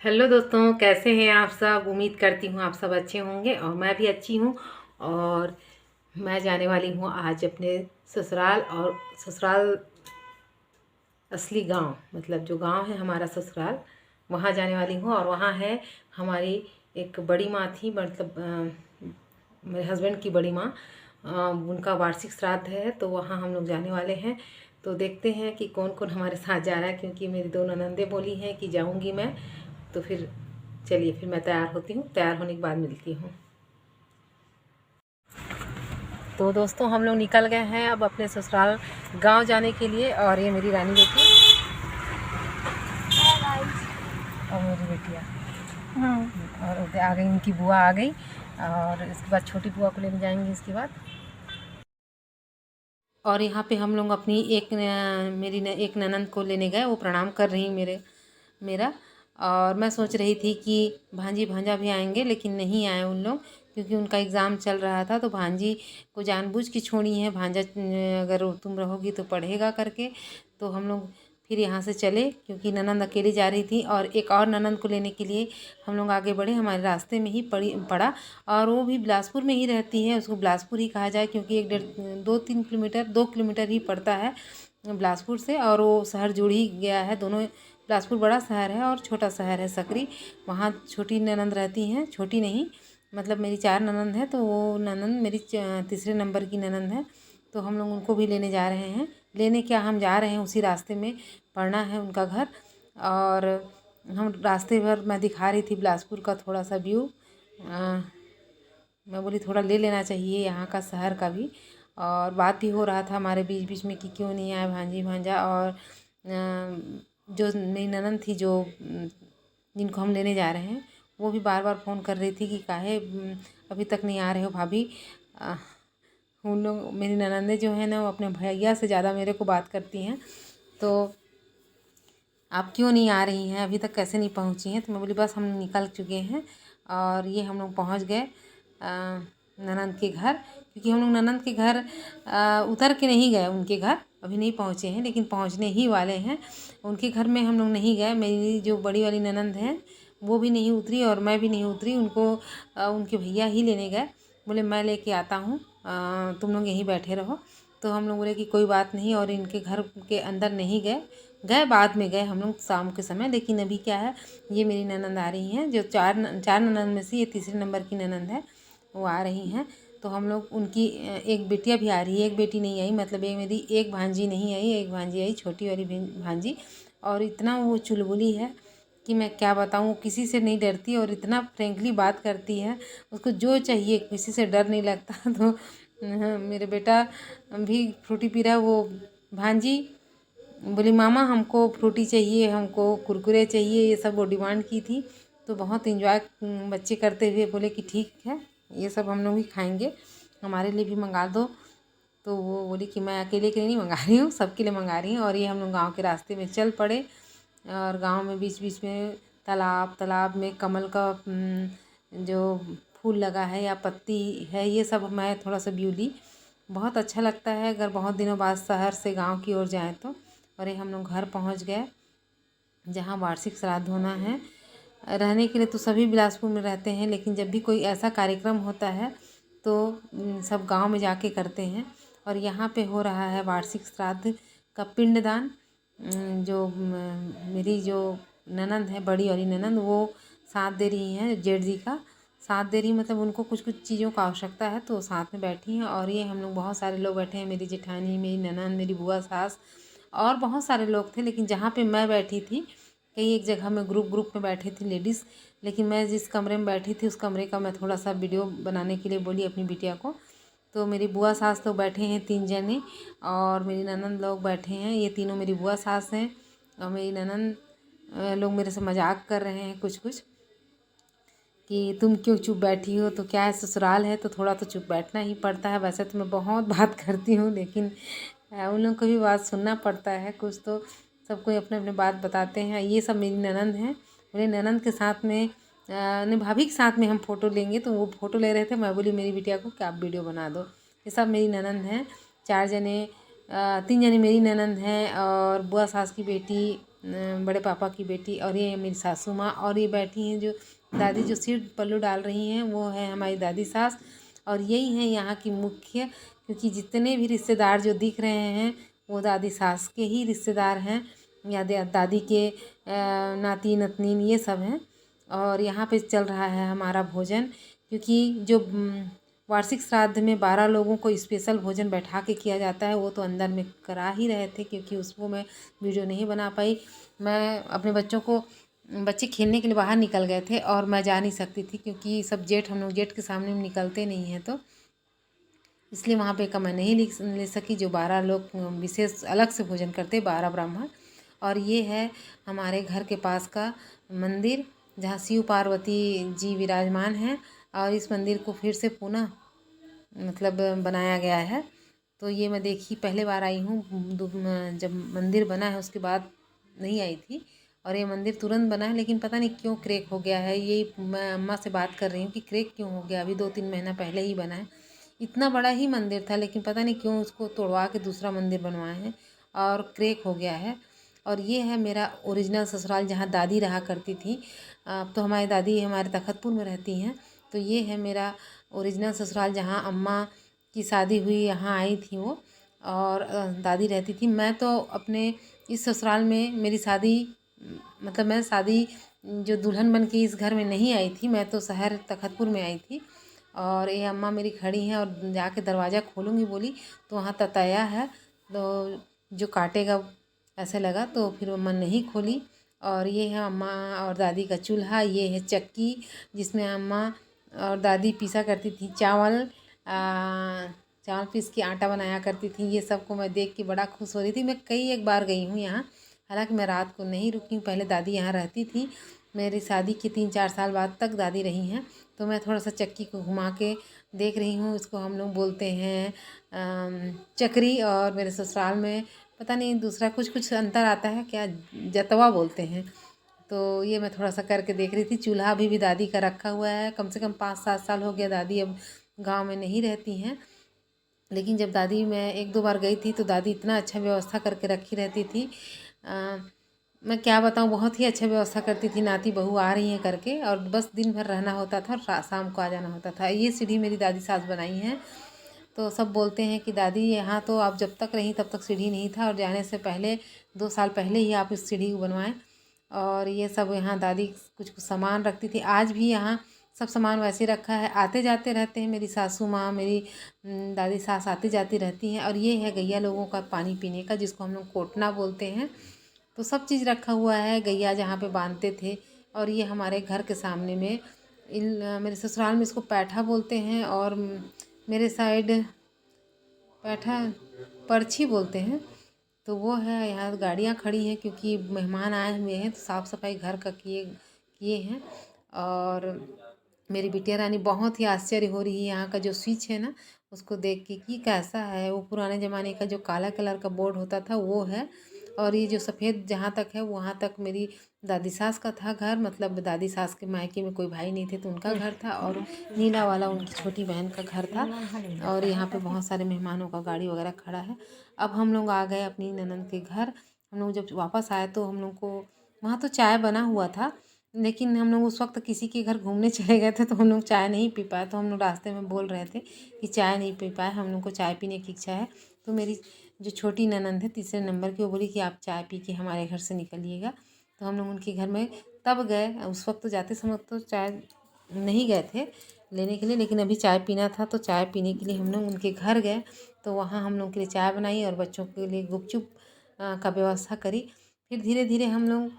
Hello दोस्तों, कैसे हैं आप सब। उम्मीद करती हूँ आप सब अच्छे होंगे और मैं भी अच्छी हूँ। और मैं जाने वाली हूँ आज अपने ससुराल। और ससुराल असली गांव, मतलब जो गांव है हमारा ससुराल, वहाँ जाने वाली हूँ। और वहाँ है हमारी एक बड़ी माँ थी, मतलब मेरे हस्बैंड की बड़ी माँ। उनका वार्षिक श्राद्ध है, तो वहाँ हम लोग जाने वाले हैं। तो देखते हैं कि कौन कौन हमारे साथ जा रहा है, क्योंकि मेरी दो ननंदे बोली हैं कि जाऊँगी मैं। तो फिर चलिए, फिर मैं तैयार होती हूँ, तैयार होने के बाद मिलती हूँ। तो दोस्तों, हम लोग निकल गए हैं अब अपने ससुराल गांव जाने के लिए। और ये मेरी रानी बेटी और मेरी बेटियाँ। और उधर आ गई, उनकी बुआ आ गई। और इसके बाद छोटी बुआ को लेने जाएंगे इसके बाद। और यहाँ पे हम लोग अपनी एक ननंद को लेने गए। वो प्रणाम कर रही मेरा। और मैं सोच रही थी कि भांजी भांजा भी आएंगे, लेकिन नहीं आए उन लोग, क्योंकि उनका एग्ज़ाम चल रहा था। तो भांजी को जानबूझ के छोड़ी है, भांजा अगर तुम रहोगी तो पढ़ेगा करके। तो हम लोग फिर यहाँ से चले, क्योंकि ननंद अकेली जा रही थी। और एक और ननंद को लेने के लिए हम लोग आगे बढ़े। हमारे रास्ते में ही पड़ा। और वो भी बिलासपुर में ही रहती है, उसको बिलासपुर ही कहा जाए, क्योंकि 2 किलोमीटर ही पड़ता है बिलासपुर से। और वो शहर जुड़ ही गया है दोनों। बिलासपुर बड़ा शहर है और छोटा शहर है सकरी। वहाँ छोटी ननंद रहती हैं, छोटी नहीं, मतलब मेरी 4 ननंद है, तो वो ननंद मेरी तीसरे नंबर की ननंद है। तो हम लोग उनको भी लेने जा रहे हैं। लेने क्या, हम जा रहे हैं उसी रास्ते में, पढ़ना है उनका घर। और हम रास्ते भर मैं दिखा रही थी बिलासपुर का थोड़ा सा व्यू। मैं बोली थोड़ा ले लेना चाहिए यहाँ का शहर का भी। और बात भी हो रहा था हमारे बीच बीच में कि क्यों नहीं आए भांजी भांजा। और जो मेरी ननद थी, जो जिनको हम लेने जा रहे हैं, वो भी बार बार फ़ोन कर रही थी कि काहे अभी तक नहीं आ रहे हो भाभी। उन लोग, मेरी ननंदे जो है ना, वो अपने भैया से ज़्यादा मेरे को बात करती हैं। तो आप क्यों नहीं आ रही हैं, अभी तक कैसे नहीं पहुंची हैं। तो मैं बोली बस हम निकल चुके हैं। और ये हम लोग पहुंच गए ननंद के घर। क्योंकि हम लोग ननंद के घर उतर के नहीं गए, उनके घर अभी नहीं पहुंचे हैं, लेकिन पहुंचने ही वाले हैं। उनके घर में हम लोग नहीं गए। मेरी जो बड़ी वाली ननंद है, वो भी नहीं उतरी और मैं भी नहीं उतरी। उनको उनके भैया ही लेने गए। बोले मैं लेके आता हूँ, तुम लोग यहीं बैठे रहो। तो हम लोग बोले कि कोई बात नहीं। और इनके घर के अंदर नहीं गए, बाद में गए हम लोग शाम के समय। लेकिन अभी क्या है, ये मेरी ननंद आ रही हैं, जो चार ननंद में से ये तीसरे नंबर की ननंद है, वो आ रही हैं। तो हम लोग उनकी एक बेटियाँ भी आ रही है, एक बेटी नहीं आई, मतलब मेरी एक भांजी नहीं आई, एक भांजी आई, छोटी वाली भांजी। और इतना वो चुलबुली है कि मैं क्या बताऊँ, किसी से नहीं डरती और इतना फ्रेंकली बात करती है। उसको जो चाहिए, किसी से डर नहीं लगता। तो मेरे बेटा भी फ्रूटी पी रहा है। वो भांजी बोली मामा हमको फ्रूटी चाहिए, हमको कुरकुरे चाहिए, ये सब वो डिमांड की थी। तो बहुत इन्जॉय बच्चे करते हुए बोले कि ठीक है, ये सब हम लोग भी खाएंगे, हमारे लिए भी मंगा दो। तो वो बोली कि मैं अकेले के लिए नहीं मंगा रही हूँ, सबके लिए मंगा रही हूँ। और ये हम लोग गाँव के रास्ते में चल पड़े। और गांव में बीच बीच में तालाब में कमल का जो फूल लगा है या पत्ती है, ये सब मैं थोड़ा सा व्यू ली। बहुत अच्छा लगता है अगर बहुत दिनों बाद शहर से गांव की ओर जाएं तो। और ये हम लोग घर पहुंच गए, जहां वार्षिक श्राद्ध होना है। रहने के लिए तो सभी बिलासपुर में रहते हैं, लेकिन जब भी कोई ऐसा कार्यक्रम होता है तो सब गांव में जाके करते हैं। और यहाँ पे हो रहा है वार्षिक श्राद्ध का पिंडदान। जो मेरी जो ननंद है, बड़ी वाली ननंद, वो साथ दे रही हैं, जेठ जी का साथ दे रही, मतलब उनको कुछ कुछ चीज़ों का आवश्यकता है, तो साथ में बैठी हैं। और ये हम लोग बहुत सारे लोग बैठे हैं, मेरी जेठानी, मेरी ननंद, मेरी बुआ सास, और बहुत सारे लोग थे। लेकिन जहाँ पे मैं बैठी थी, कई एक जगह में ग्रुप में बैठे थे लेडीज़, लेकिन मैं जिस कमरे में बैठी थी उस कमरे का मैं थोड़ा सा वीडियो बनाने के लिए बोली अपनी बिटिया को। तो मेरी बुआ सास तो बैठे हैं 3 जने, और मेरी ननंद लोग बैठे हैं, ये तीनों मेरी बुआ सास हैं। और मेरी ननंद लोग मेरे से मजाक कर रहे हैं कुछ कुछ कि तुम क्यों चुप बैठी हो, तो क्या है ससुराल है तो थोड़ा तो चुप बैठना ही पड़ता है। वैसे तो मैं बहुत बात करती हूँ, लेकिन उन लोगों को भी बात सुनना पड़ता है कुछ तो। सबको अपने अपने बात बताते हैं। ये सब मेरी ननंद हैं। मेरी ननंद के साथ में ने भाभी के साथ में हम फ़ोटो लेंगे, तो वो फ़ोटो ले रहे थे। मैं बोली मेरी बिटिया को कि आप वीडियो बना दो। ये सब मेरी ननंद हैं, 4 जने, 3 जने मेरी ननंद हैं और बुआ सास की बेटी बड़े पापा की बेटी, और ये मेरी सासू माँ, और ये बैठी हैं जो दादी जो सिर पल्लू डाल रही हैं वो है हमारी दादी सास। और यही है यहाँ की मुख्य, क्योंकि जितने भी रिश्तेदार जो दिख रहे हैं वो दादी सास के ही रिश्तेदार हैं, या दादी के नाती नतनीन ये सब हैं। और यहाँ पे चल रहा है हमारा भोजन, क्योंकि जो वार्षिक श्राद्ध में 12 लोगों को स्पेशल भोजन बैठा के किया जाता है, वो तो अंदर में करा ही रहे थे, क्योंकि उसको मैं वीडियो नहीं बना पाई। मैं अपने बच्चे खेलने के लिए बाहर निकल गए थे और मैं जा नहीं सकती थी, क्योंकि सब हम लोग जेठ के सामने में निकलते नहीं हैं, तो इसलिए वहाँ पे का मैं नहीं ले सकी। जो 12 लोग विशेष अलग से भोजन करते, 12 ब्राह्मण। और ये है हमारे घर के पास का मंदिर, जहाँ शिव पार्वती जी विराजमान हैं, और इस मंदिर को फिर से पुनः मतलब बनाया गया है। तो ये मैं देखी पहले बार आई हूँ, जब मंदिर बना है उसके बाद नहीं आई थी। और ये मंदिर तुरंत बना है, लेकिन पता नहीं क्यों क्रैक हो गया है। यही मैं अम्मा से बात कर रही हूँ कि क्रैक क्यों हो गया, अभी 2-3 महीना पहले ही बना है। इतना बड़ा ही मंदिर था, लेकिन पता नहीं क्यों उसको तोड़वा के दूसरा मंदिर बनवाए हैं और क्रैक हो गया है। और ये है मेरा ओरिजिनल ससुराल, जहाँ दादी रहा करती थी। अब तो हमारी दादी हमारे तखतपुर में रहती हैं। तो ये है मेरा ओरिजिनल ससुराल, जहाँ अम्मा की शादी हुई, यहाँ आई थी वो, और दादी रहती थी। मैं तो अपने इस ससुराल में मेरी शादी मतलब मैं शादी जो दुल्हन बन के इस घर में नहीं आई थी, मैं तो शहर तखतपुर में आई थी। और ये अम्मा मेरी खड़ी हैं, और जाके दरवाज़ा खोलूँगी बोली तो वहाँ तताया है, तो जो काटेगा ऐसे लगा, तो फिर अम्मा नहीं खोली। और ये है अम्मा और दादी का चूल्हा, ये है चक्की जिसमें अम्मा और दादी पीसा करती थी चावल, चावल पीस के आटा बनाया करती थी। ये सब को मैं देख के बड़ा खुश हो रही थी। मैं एक बार गई हूँ यहाँ, हालांकि मैं रात को नहीं रुकी हूँ, पहले दादी यहाँ रहती थी। मेरी शादी के 3-4 साल बाद तक दादी रही हैं। तो मैं थोड़ा सा चक्की को घुमा के देख रही हूँ। इसको हम लोग बोलते हैं चक्री, और मेरे ससुराल में पता नहीं दूसरा कुछ अंतर आता है क्या, जतवा बोलते हैं। तो ये मैं थोड़ा सा करके देख रही थी। चूल्हा अभी भी दादी का रखा हुआ है, कम से कम 5-7 साल हो गया। दादी अब गांव में नहीं रहती हैं, लेकिन जब दादी मैं 1-2 बार गई थी तो दादी इतना अच्छा व्यवस्था करके रखी रहती थी। मैं क्या बताऊँ, बहुत ही अच्छा व्यवस्था करती थी। नाती बहू आ रही हैं करके, और बस दिन भर रहना होता था और शाम को आ जाना होता था। ये सीढ़ी मेरी दादी सास बनाई हैं। तो सब बोलते हैं कि दादी यहाँ तो आप जब तक रहीं तब तक सीढ़ी नहीं था, और जाने से पहले 2 साल पहले ही आप इस सीढ़ी को बनवाएं। और ये सब यहाँ दादी कुछ कुछ सामान रखती थी, आज भी यहाँ सब सामान वैसे रखा है। आते जाते रहते हैं मेरी सासू माँ, मेरी दादी सास आती जाती रहती हैं। और ये है गैया लोगों का पानी पीने का, जिसको हम लोग कोटना बोलते हैं। तो सब चीज़ रखा हुआ है, गैया जहाँ पे बांधते थे। और ये हमारे घर के सामने में मेरे ससुराल में इसको पैठा बोलते हैं, और मेरे साइड पैठा परछी बोलते हैं। तो वो है, यहाँ गाड़ियाँ खड़ी हैं क्योंकि मेहमान आए हुए हैं, तो साफ़ सफाई घर का किए किए हैं। और मेरी बिटिया रानी बहुत ही आश्चर्य हो रही है यहाँ का जो स्विच है ना, उसको देख के कि कैसा है। वो पुराने ज़माने का जो काला कलर का बोर्ड होता था वो है, और ये जो सफ़ेद जहाँ तक है वहाँ तक मेरी दादी सास का था घर। मतलब दादी सास के मायके में कोई भाई नहीं थे तो उनका घर था, और नीला वाला उनकी छोटी बहन का घर था। और यहाँ पे बहुत सारे मेहमानों का गाड़ी वगैरह खड़ा है। अब हम लोग आ गए अपनी ननद के घर। हम लोग जब वापस आए तो हम लोग को वहाँ तो चाय बना हुआ था, लेकिन हम लोग उस वक्त किसी के घर घूमने चले गए थे, तो हम लोग चाय नहीं पी पाए। तो हम लोग रास्ते में बोल रहे थे कि चाय नहीं पी पाए, हम लोग को चाय पीने की इच्छा है। तो मेरी जो छोटी ननद है 3 नंबर की, वो बोली कि आप चाय पी के हमारे घर से निकलिएगा। तो हम लोग उनके घर में तब गए। उस वक्त तो जाते समय तो चाय नहीं गए थे लेने के लिए, लेकिन अभी चाय पीना था तो चाय पीने के लिए हम लोग उनके घर गए। तो वहाँ हम लोग के लिए चाय बनाई और बच्चों के लिए गुपचुप का व्यवस्था करी। फिर धीरे धीरे हम लोग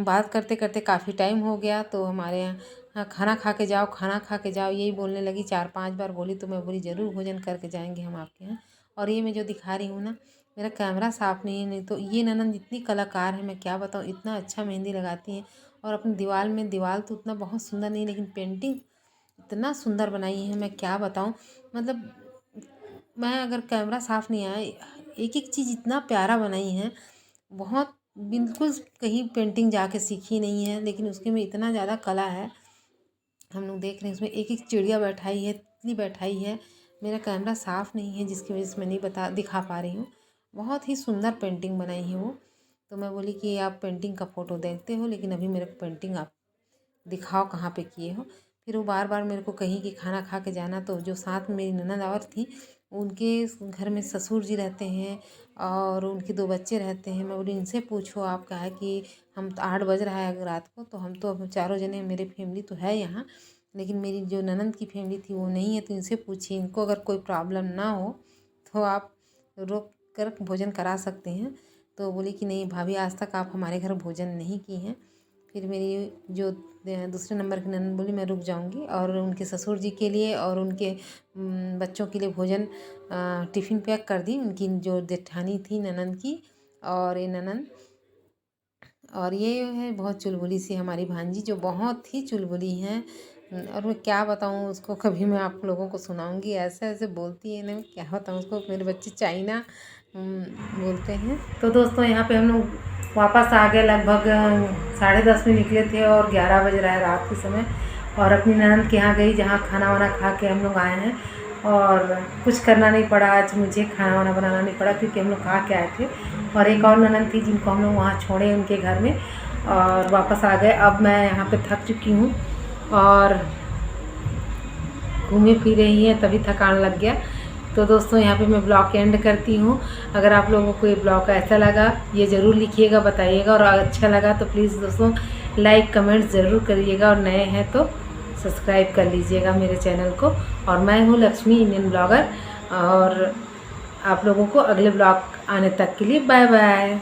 बात करते करते काफ़ी टाइम हो गया। तो हमारे यहाँ खाना खा के जाओ, खाना खा के जाओ, यही बोलने लगी। 4-5 बार बोली, तो मैं बोली ज़रूर भोजन करके जाएंगे हम आपके यहाँ। और ये मैं जो दिखा रही हूँ ना, मेरा कैमरा साफ़ नहीं है, नहीं तो ये ननद इतनी कलाकार है, मैं क्या बताऊँ, इतना अच्छा मेहंदी लगाती हैं। और अपनी दीवार तो उतना बहुत सुंदर नहीं, लेकिन पेंटिंग इतना सुंदर बनाई है, मैं क्या बताऊँ। मतलब मैं अगर कैमरा साफ़ नहीं आए, एक एक चीज़ इतना प्यारा बनाई है। बहुत बिल्कुल कहीं पेंटिंग जाके सीखी नहीं है, लेकिन उसके में इतना ज़्यादा कला है। हम लोग देख रहे हैं उसमें एक एक चिड़िया बैठाई है, तितली बैठाई है। मेरा कैमरा साफ़ नहीं है जिसकी वजह से मैं नहीं दिखा पा रही हूँ। बहुत ही सुंदर पेंटिंग बनाई है वो। तो मैं बोली कि आप पेंटिंग का फ़ोटो देखते हो, लेकिन अभी मेरे को पेंटिंग आप दिखाओ कहाँ पे किए हो। फिर वो बार बार मेरे को कहीं कि खाना खा के जाना, तो जो साथ में मेरी ननद और थी, उनके घर में ससुर जी रहते हैं और उनके 2 बच्चे रहते हैं। मैं बोली इनसे पूछो आप, क्या है कि हम तो 8 बज रहा है रात को, तो हम तो अब चारों जने, मेरी फैमिली तो है यहाँ, लेकिन मेरी जो ननद की फैमिली थी वो नहीं है, तो इनसे पूछिए, इनको अगर कोई प्रॉब्लम ना हो तो आप रोक कर भोजन करा सकते हैं। तो बोली कि नहीं भाभी, आज तक आप हमारे घर भोजन नहीं की हैं। फिर मेरी जो दूसरे नंबर की ननद बोली मैं रुक जाऊंगी, और उनके ससुर जी के लिए और उनके बच्चों के लिए भोजन टिफ़िन पैक कर दी, उनकी जो जेठानी थी ननद की, और ये ननद। और ये है बहुत चुलबुली सी हमारी भांजी, जो बहुत ही चुलबुली हैं। और मैं क्या बताऊँ उसको, कभी मैं आप लोगों को सुनाऊंगी। ऐसे ऐसे बोलती है ना, मैं क्या बताऊँ उसको। मेरे बच्चे चाइना बोलते हैं। तो दोस्तों यहाँ पे हम लोग वापस आ गए, लगभग 10:30 में निकले थे और 11 बज रहा है रात के समय। और अपनी ननद के यहाँ गई, जहाँ खाना वाना खा के हम लोग आए हैं। और कुछ करना नहीं पड़ा आज मुझे, खाना वाना बनाना नहीं पड़ा, क्योंकि हम लोग खा के आए थे। और एक और ननद थी जिनको हम लोग वहाँ छोड़े उनके घर में, और वापस आ गए। अब मैं यहाँ पे थक चुकी हूँ और घूमे फिरे ही हैं, तभी थकान लग गया। तो दोस्तों यहाँ पे मैं ब्लॉग एंड करती हूँ। अगर आप लोगों को ये ब्लॉग ऐसा लगा, ये ज़रूर लिखिएगा, बताइएगा। और अच्छा लगा तो प्लीज़ दोस्तों लाइक कमेंट ज़रूर करिएगा, और नए हैं तो सब्सक्राइब कर लीजिएगा मेरे चैनल को। और मैं हूँ लक्ष्मी इंडियन ब्लॉगर, और आप लोगों को अगले ब्लॉग आने तक के लिए बाय बाय।